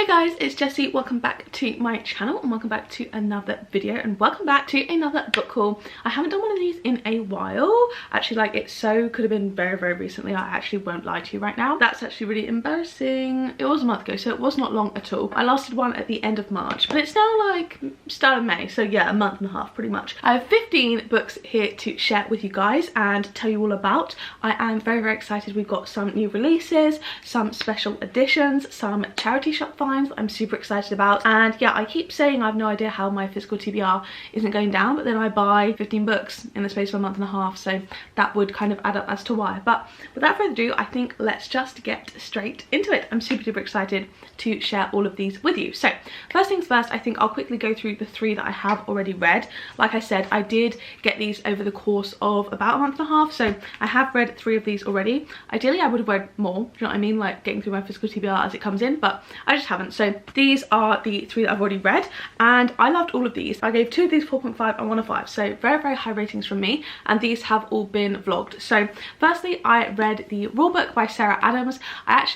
guys, it's Jessie. Welcome back to my channel and welcome back to another video and welcome back to another book haul. I haven't done one of these in a while. Actually, like, it could have been very recently. I actually won't lie to you right now. That's actually really embarrassing. It was a month ago, so it was not long at all. I lasted one at the end of March, but it's now like start of May, so yeah, a month and a half pretty much. I have 15 books here to share with you guys and tell you all about. I am very excited. We've got some new releases, some special editions, some charity shop finds that I'm super excited about, and yeah, I keep saying I have no idea how my physical TBR isn't going down, but then I buy 15 books in the space of a month and a half, so that would kind of add up as to why. But without further ado, I think let's just get straight into it. I'm super duper excited to share all of these with you. So first things first, I think I'll quickly go through the 3 that I have already read. Like I said, I did get these over the course of about a month and a half, so I have read 3 of these already. Ideally I would have read more, do you know what I mean, like getting through my physical TBR as it comes in, but I just haven't. So these are the 3 that I've already read and I loved all of these. I gave 2 of these 4.5 and 1 a 5, so very high ratings from me, and these have all been vlogged. So firstly, I read the Raw book by Sarah Adams.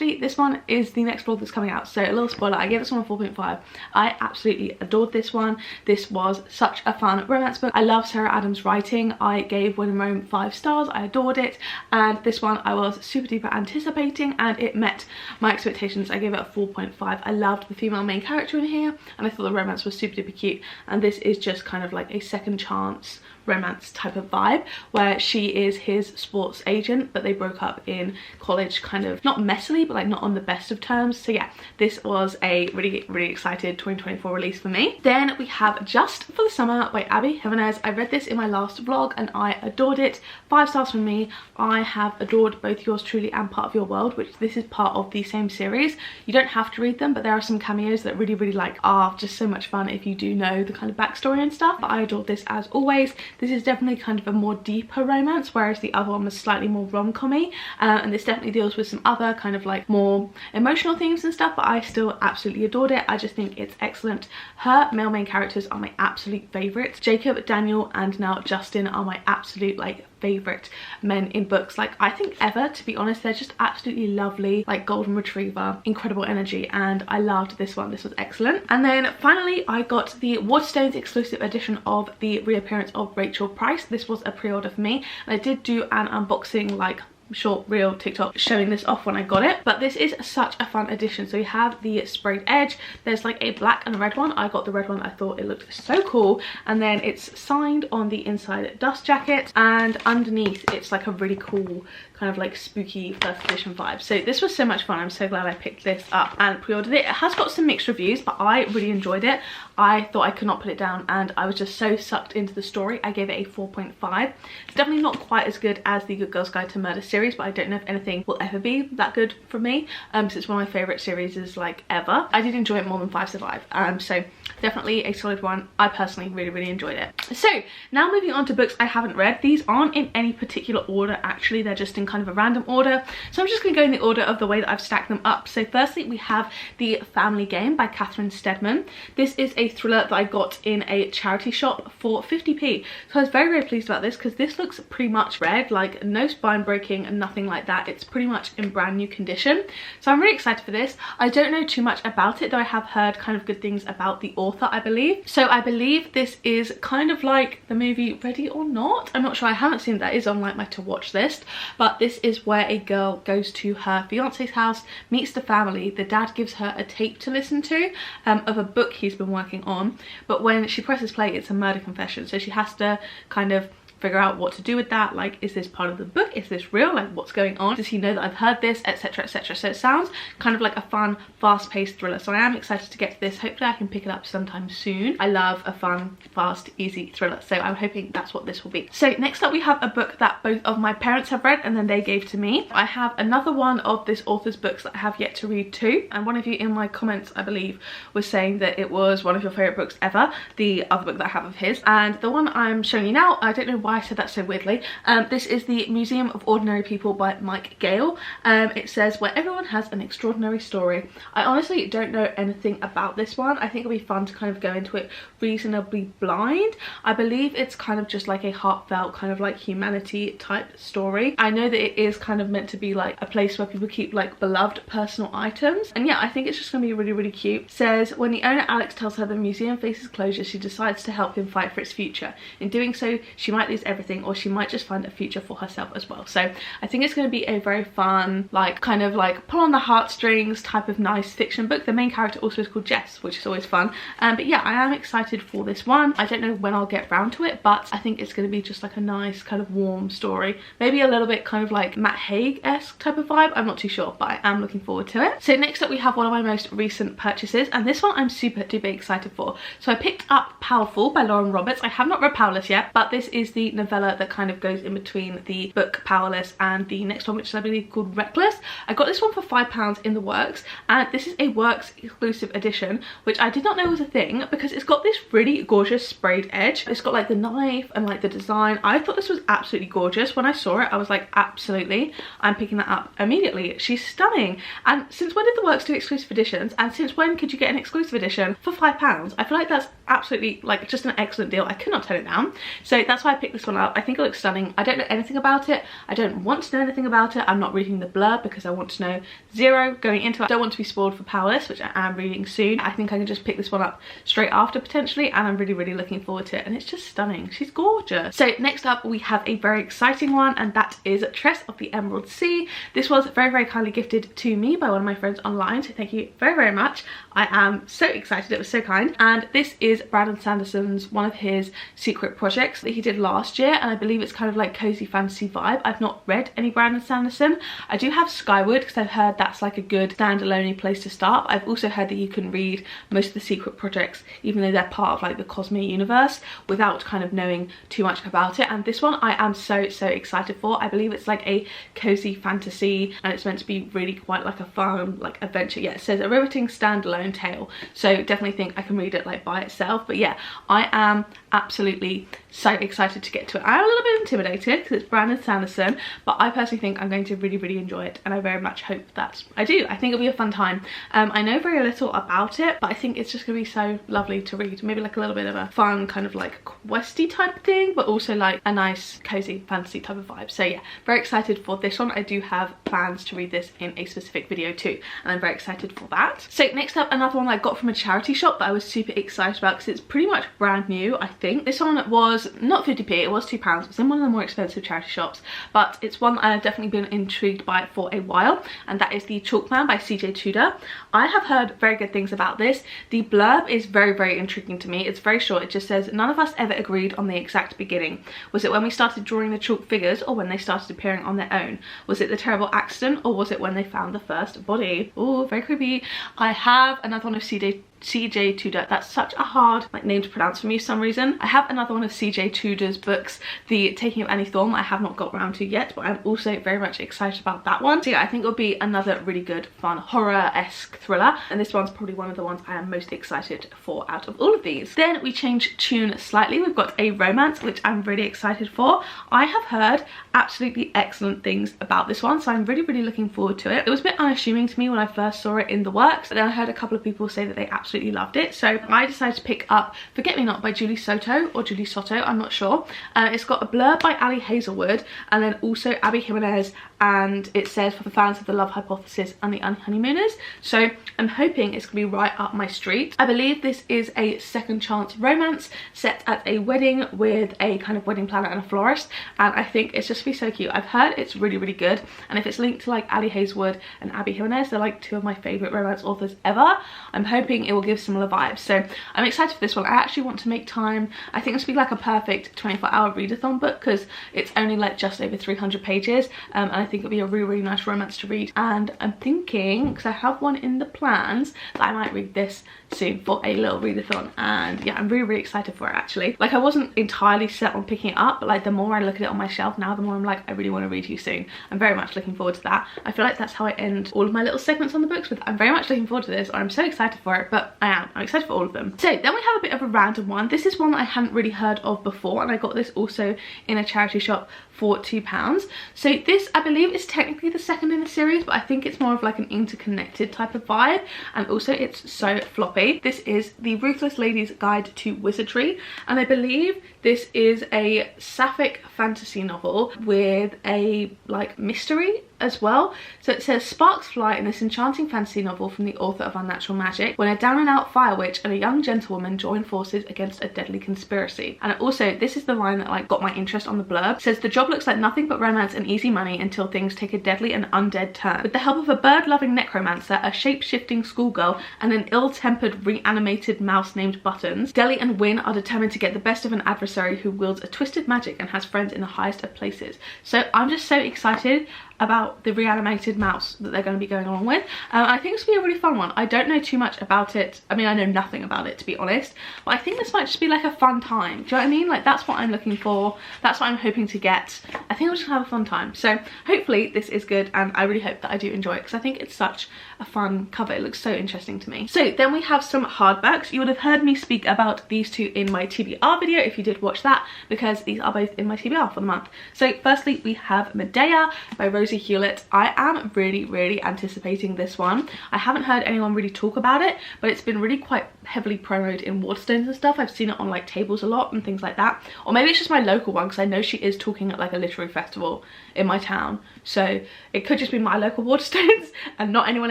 This one is the next vlog that's coming out, so a little spoiler, I gave this one a 4.5. I absolutely adored this one. This was such a fun romance book. I love Sarah Adams' writing. I gave When in Rome 5 stars. I adored it, and this one I was super duper anticipating and it met my expectations. I gave it a 4.5. I loved the female main character in here and I thought the romance was super duper cute, and this is just kind of like a second chance romance type of vibe where she is his sports agent, but they broke up in college, kind of not messily, but like not on the best of terms. So yeah, this was a really excited 2024 release for me. Then we have Just for the Summer by Abby Jimenez. I read this in my last vlog and I adored it. 5 stars from me. I have adored both Yours Truly and Part of Your World, which this is part of the same series. You don't have to read them, but there are some cameos that really like are just so much fun if you do know the kind of backstory and stuff. But I adored this as always. This is definitely kind of a more deeper romance, whereas the other one was slightly more rom-com-y, and this definitely deals with some other kind of like more emotional themes and stuff, but I still absolutely adored it. I just think it's excellent. Her male main characters are my absolute favourites. Jacob, Daniel and now Justin are my absolute like favourite men in books, like I think ever, to be honest. They're just absolutely lovely, like golden retriever, incredible energy, and I loved this one. This was excellent. And then finally I got the Waterstones exclusive edition of the reappearance of Rachel Price. This was a pre-order for me and I did do an unboxing, like short reel TikTok showing this off when I got it, but this is such a fun edition. So you have the sprayed edge, there's like a black and a red one. I got the red one, I thought it looked so cool, and then it's signed on the inside dust jacket, and underneath it's like a really cool kind of like spooky first edition vibe. So this was so much fun. I'm so glad I picked this up and pre-ordered it. It has got some mixed reviews, but I really enjoyed it. I thought I could not put it down and I was just so sucked into the story. I gave it a 4.5. It's definitely not quite as good as the Good Girls Guide to Murder series, but I don't know if anything will ever be that good for me, because it's one of my favourite series like ever. I did enjoy it more than 5 Survive, so definitely a solid one. I personally really enjoyed it. So now moving on to books I haven't read. These aren't in any particular order actually, they're just in kind of a random order, so I'm just going to go in the order of the way that I've stacked them up. So firstly we have The Family Game by Catherine Steadman. This is a thriller that I got in a charity shop for 50p, so I was very pleased about this because this looks pretty much read, like no spine breaking and nothing like that. It's pretty much in brand new condition, so I'm really excited for this. I don't know too much about it, though I have heard kind of good things about the author, I believe. So I believe this is kind of like the movie Ready or Not. I'm not sure, I haven't seen that. Is on like my to watch list, but this is where a girl goes to her fiance's house, meets the family. The dad gives her a tape to listen to of a book he's been working on, but when she presses play it's a murder confession, so she has to kind of figure out what to do with that. Like, is this part of the book? Is this real? Like, what's going on? Does he know that I've heard this? Etc, etc. So it sounds kind of like a fun, fast-paced thriller, so I am excited to get to this. Hopefully I can pick it up sometime soon. I love a fun, fast, easy thriller, so I'm hoping that's what this will be. So next up we have a book that both of my parents have read and then they gave to me. I have another one of this author's books that I have yet to read too, and one of you in my comments I believe was saying that it was one of your favourite books ever, the other book that I have of his, and the one I'm showing you now, I don't know why why I said that so weirdly. This is the Museum of Ordinary People by Mike Gale. It says, where everyone has an extraordinary story. I honestly don't know anything about this one. I think it'll be fun to kind of go into it reasonably blind. I believe it's kind of just like a heartfelt kind of like humanity type story. I know that it is kind of meant to be like a place where people keep like beloved personal items, and yeah, I think it's just gonna be really, really cute. It says, when the owner Alex tells her the museum faces closure, she decides to help him fight for its future. In doing so, she might lose everything, or she might just find a future for herself as well. So I think it's going to be a very fun, like kind of like pull on the heartstrings type of nice fiction book. The main character also is called Jess, which is always fun. But yeah, I am excited for this one. I don't know when I'll get round to it, but I think it's going to be just like a nice kind of warm story, maybe a little bit kind of like Matt Haig-esque type of vibe. I'm not too sure, but I am looking forward to it. So next up we have one of my most recent purchases, and this one I'm super duper excited for. So I picked up Powerful by Lauren Roberts. I have not read Powerless yet, but this is the novella that kind of goes in between the book Powerless and the next one, which is I believe called Reckless. I got this one for £5 in the Works, and this is a Works exclusive edition, which I did not know was a thing because it's got this really gorgeous sprayed edge. It's got like the knife and like the design. I thought this was absolutely gorgeous. When I saw it, I was like, absolutely, I'm picking that up immediately. She's stunning. And since when did the Works do exclusive editions, and since when could you get an exclusive edition for £5? I feel like that's absolutely like just an excellent deal. I could not turn it down. So that's why I picked this one up. I think it looks stunning. I don't know anything about it. I don't want to know anything about it. I'm not reading the blurb because I want to know zero going into it. I don't want to be spoiled for Powerless, which I am reading soon. I think I can just pick this one up straight after potentially, and I'm really, really looking forward to it. And it's just stunning. She's gorgeous. So next up we have a very exciting one, and that is Tress of the Emerald Sea. This was very, very kindly gifted to me by one of my friends online, so thank you very, very much. I am so excited. It was so kind. And this is Brandon Sanderson's, one of his secret projects that he did last year, and I believe it's kind of like cozy fantasy vibe. I've not read any Brandon Sanderson. I do have Skyward because I've heard that's like a good standalone place to start. I've also heard that you can read most of the secret projects even though they're part of like the Cosmere universe without kind of knowing too much about it, and this one I am so excited for. I believe it's like a cozy fantasy, and it's meant to be really quite like a fun like adventure. Yeah, it says a riveting standalone tale, so definitely think I can read it like by itself. But yeah, I am absolutely so excited to get to it. I am a little bit intimidated because it's Brandon Sanderson, but I personally think I'm going to really enjoy it, and I very much hope that I do. I think it'll be a fun time. I know very little about it, but I think it's just gonna be so lovely to read. Maybe like a little bit of a fun kind of like questy type thing, but also like a nice cozy fantasy type of vibe. So yeah, very excited for this one. I do have plans to read this in a specific video too, and I'm very excited for that. So next up, another one I got from a charity shop that I was super excited about because it's pretty much brand new. I think this one was not 50p, it was £2. It's in one of the more expensive charity shops, but it's one that I've definitely been intrigued by for a while, and that is the Chalkman by CJ Tudor. I have heard very good things about this. The blurb is very intriguing to me. It's very short. It just says, none of us ever agreed on the exact beginning. Was it when we started drawing the chalk figures, or when they started appearing on their own? Was it the terrible accident, or was it when they found the first body? Oh, very creepy. I have another one of CJ Tudor. That's such a hard like name to pronounce for me for some reason. I have another one of CJ Tudor's books, The Taking of Annie Thorne, I have not got around to yet, but I'm also very much excited about that one. So yeah, I think it'll be another really good fun horror-esque thriller, and this one's probably one of the ones I am most excited for out of all of these. Then we change tune slightly. We've got a romance, which I'm really excited for. I have heard absolutely excellent things about this one, so I'm really looking forward to it. It was a bit unassuming to me when I first saw it in the Works, but then I heard a couple of people say that they absolutely loved it, so I decided to pick up Forget Me Not by Julie Soto, or Julie Soto, I'm not sure. It's got a blurb by Ali Hazelwood, and then also Abby Jimenez, and it says for the fans of The Love Hypothesis and The Honeymooners, so I'm hoping it's gonna be right up my street. I believe this is a second chance romance set at a wedding with a kind of wedding planner and a florist, and I think it's just gonna be so cute. I've heard it's really good, and if it's linked to like Ali Hazelwood and Abby Jimenez, they're like two of my favourite romance authors ever. I'm hoping it will give similar vibes, so I'm excited for this one. I actually want to make time. I think this will be like a perfect 24-hour readathon book because it's only like just over 300 pages, and I think it'll be a really nice romance to read. And I'm thinking, because I have one in the plans, that I might read this soon for a little readathon, and yeah, I'm really excited for it actually. Like I wasn't entirely set on picking it up, but like the more I look at it on my shelf now, the more I'm like, I really want to read you soon. I'm very much looking forward to that. I feel like that's how I end all of my little segments on the books with, I'm very much looking forward to this, or I'm so excited for it. But but I'm excited for all of them. So then we have a bit of a random one. This is one that I hadn't really heard of before, and I got this also in a charity shop for £2. So this, I believe, is technically the second in the series, but I think it's more of like an interconnected type of vibe, and also it's so floppy. This is The Ruthless Lady's Guide to Wizardry, and I believe this is a sapphic fantasy novel with a like mystery as well. So it says, sparks fly in this enchanting fantasy novel from the author of Unnatural Magic when a down and out fire witch and a young gentlewoman join forces against a deadly conspiracy. And also, this is the line that like got my interest on the blurb. It says, the job looks like nothing but romance and easy money until things take a deadly and undead turn. With the help of a bird-loving necromancer, a shape-shifting schoolgirl, and an ill-tempered reanimated mouse named Buttons, Deli and Win are determined to get the best of an adversary who wields a twisted magic and has friends in the highest of places. So I'm just so excited about the reanimated mouse that they're going to be going along with. I think it's going to be a really fun one. I don't know too much about it. I mean, I know nothing about it, to be honest, but I think this might just be like a fun time. Do you know what I mean? Like, that's what I'm looking for. That's what I'm hoping to get. I think I'm just gonna have a fun time. So hopefully this is good, and I really hope that I do enjoy it, because I think it's such a fun cover. It looks so interesting to me. So then we have some hardbacks. You would have heard me speak about these two in my TBR video if you did watch that, because these are both in my TBR for the month. So firstly, we have Medea by Rosie Hewlett. I am really anticipating this one. I haven't heard anyone really talk about it, but it's been really quite heavily promoted in Waterstones and stuff. I've seen it on like tables a lot and things like that, or maybe it's just my local one, because I know she is talking at like a literary festival in my town, so it could just be my local Waterstones and not anyone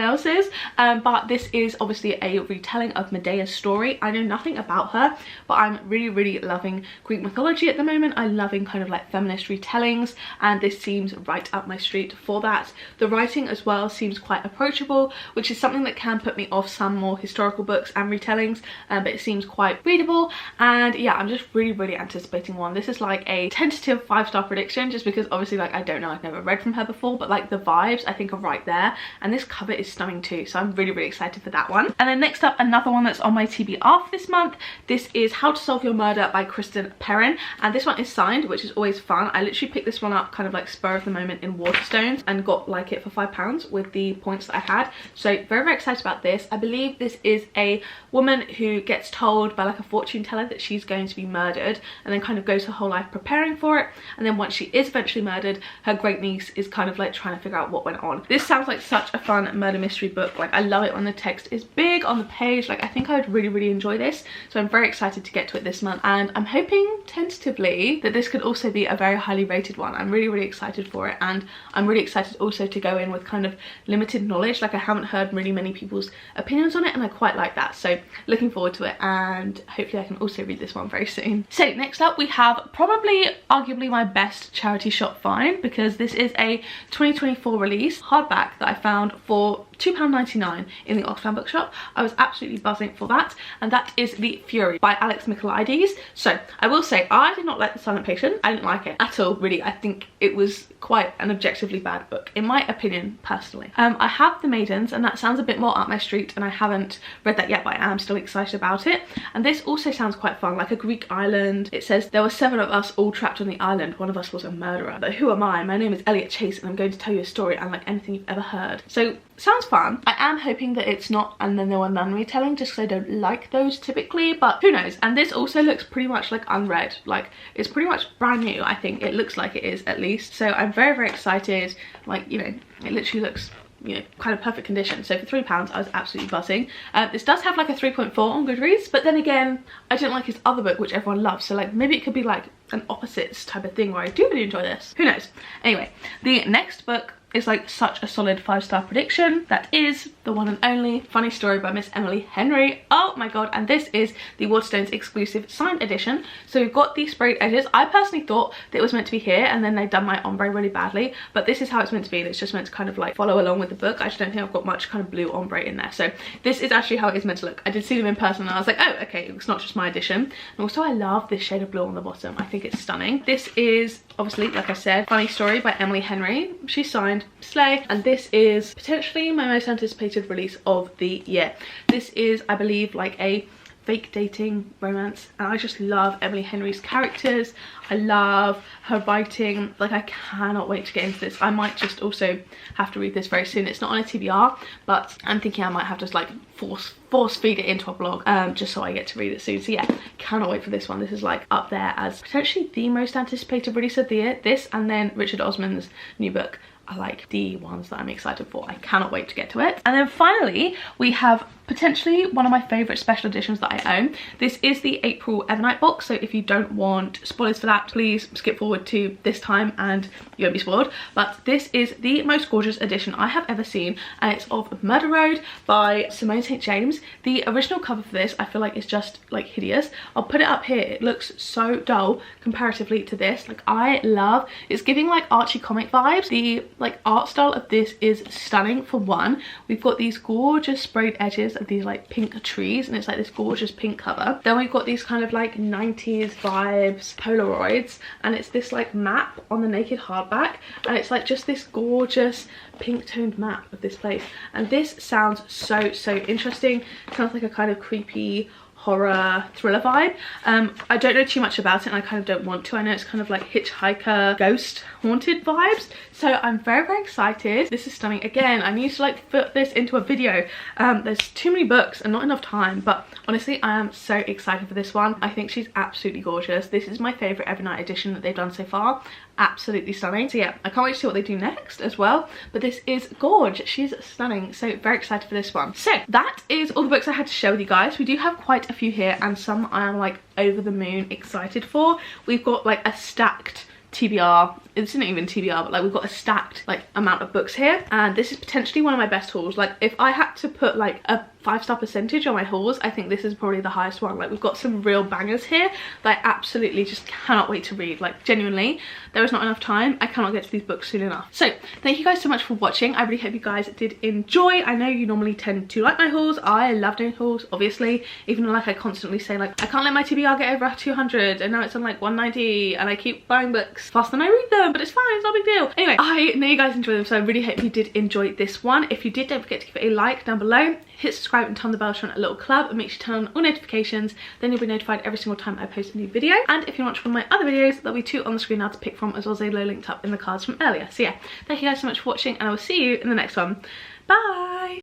else's. But this is obviously a retelling of Medea's story. I know nothing about her, but I'm really loving Greek mythology at the moment. I'm loving kind of like feminist retellings, and this seems right up my street for that. The writing as well seems quite approachable, which is something that can put me off some more historical books and retellings, but it seems quite readable. And yeah, I'm just really anticipating one. This is like a tentative 5-star prediction, just because obviously like I don't know, I've never read from her before, but like the vibes I think are right there, and this cover is stunning too, so I'm really excited for that one. And then next up, another one that's on my TBR for this month. This is How to Solve Your Murder by Kristen Perrin, and this one is signed, which is always fun. I literally picked this one up kind of like spur of the moment in Waterstones and got like it for £5 with the points that I had, so very excited about this. I believe this is a woman who gets told by like a fortune teller that she's going to be murdered, and then kind of goes her whole life preparing for it, and then once she is eventually murdered, her great niece is kind of like trying to figure out what went on. This sounds like such a fun murder mystery book. Like, I love it when the text is big on the page. Like, I think I would really enjoy this, so I'm very excited to get to it this month, and I'm hoping tentatively that this could also be a very highly rated one. I'm really excited for it, and I'm really excited also to go in with kind of limited knowledge. Like, I haven't heard really many people's opinions on it, and I quite like that, so looking forward to it, and hopefully I can also read this one very soon. So next up, we have probably arguably my best charity shop find, because this is a 2024 release hardback that I found for £2.99 in the Oxfam bookshop. I was absolutely buzzing for that, and that is The Fury by Alex Michaelides. So I will say, I did not like The Silent Patient. I didn't like it at all, really. I think it was quite an objectively bad book, in my opinion, personally. I have The Maidens, and that sounds a bit more up my street, and I haven't read that yet, but I am still excited about it. And this also sounds quite fun, like a Greek island. It says, there were 7 of us all trapped on the island. One of us was a murderer. But who am I? My name is Elliot Chase, and I'm going to tell you a story unlike anything you've ever heard. So sounds fun. I am hoping that it's not And Then There Were None retelling, just because I don't like those typically, but who knows. And this also looks pretty much like unread. Like, it's pretty much brand new. I think it looks like it is, at least. So I'm very excited. Like, you know, it literally looks, you know, kind of perfect condition. So for £3 I was absolutely buzzing. This does have like a 3.4 on Goodreads, but then again, I didn't like his other book, which everyone loves, so like maybe it could be like an opposites type of thing where I do really enjoy this. Who knows. Anyway, the next book is like such a solid 5-star prediction. That is the one and only Funny Story by Miss Emily Henry. Oh my god, and this is the Waterstones exclusive signed edition. So we've got these sprayed edges. I personally thought that it was meant to be here, and then they've done my ombre really badly, but this is how it's meant to be, and it's just meant to kind of like follow along with the book. I just don't think I've got much kind of blue ombre in there, so this is actually how it is meant to look. I did see them in person, and I was like, oh, okay, it's not just my edition. And also, I love this shade of blue on the bottom. I think it's stunning. This is obviously, like I said, Funny Story by Emily Henry. She's signed, slay. And this is potentially my most anticipated release of the year. This is, I believe, like a fake dating romance, and I just love Emily Henry's characters. I love her writing. Like, I cannot wait to get into this. I might just also have to read this very soon. It's not on a TBR, but I'm thinking I might have to like force feed it into a blog just so I get to read it soon. So yeah, cannot wait for this one. This is like up there as potentially the most anticipated release of the year. This and then Richard Osman's new book are like the ones that I'm excited for. I cannot wait to get to it. And then finally we have potentially one of my favorite special editions that I own. This is the April Evernight box, so if you don't want spoilers for that, please skip forward to this time and you won't be spoiled. But this is the most gorgeous edition I have ever seen, and it's of Murder Road by Simone St. James. The original cover for this I feel like is just like hideous. I'll put it up here. It looks so dull comparatively to this. Like, I love, it's giving like Archie comic vibes. The like art style of this is stunning. For one, we've got these gorgeous sprayed edges of these like pink trees, and it's like this gorgeous pink cover. Then we've got these kind of like 90s vibes Polaroids, and it's this like map on the naked hardback, and it's like just this gorgeous pink toned map of this place. And this sounds so interesting. It sounds like a kind of creepy horror thriller vibe. I don't know too much about it, and I kind of don't want to. I know it's kind of like hitchhiker ghost haunted vibes, so I'm very excited. This is stunning. Again, I need to like put this into a video. There's too many books and not enough time, but honestly I am so excited for this one. I think she's absolutely gorgeous. This is my favorite Evernight edition that they've done so far. Absolutely stunning. So yeah, I can't wait to see what they do next as well, but this is gorgeous. She's stunning, so very excited for this one. So that is all the books I had to share with you guys. We do have quite a few here, and some I am like over the moon excited for. We've got like a stacked TBR. It isn't even TBR, but like we've got a stacked like amount of books here, and this is potentially one of my best hauls. Like, if I had to put like a 5-star percentage on my hauls, I think this is probably the highest one. Like, we've got some real bangers here that I absolutely just cannot wait to read. Like, genuinely, there is not enough time. I cannot get to these books soon enough. So thank you guys so much for watching. I really hope you guys did enjoy. I know you normally tend to like my hauls. I love doing hauls, obviously, even though like I constantly say like I can't let my TBR get over 200, and now it's on like 190, and I keep buying books faster than I read them, but it's fine, it's not a big deal. Anyway, I know you guys enjoy them, so I really hope you did enjoy this one. If you did, don't forget to give it a like down below, hit subscribe and turn the bell to join a little club, and make sure to turn on all notifications, then you'll be notified every single time I post a new video. And if you want to watch one of my other videos, there'll be 2 on the screen now to pick from, as well as a low linked up in the cards from earlier. So yeah, thank you guys so much for watching, and I will see you in the next one. Bye!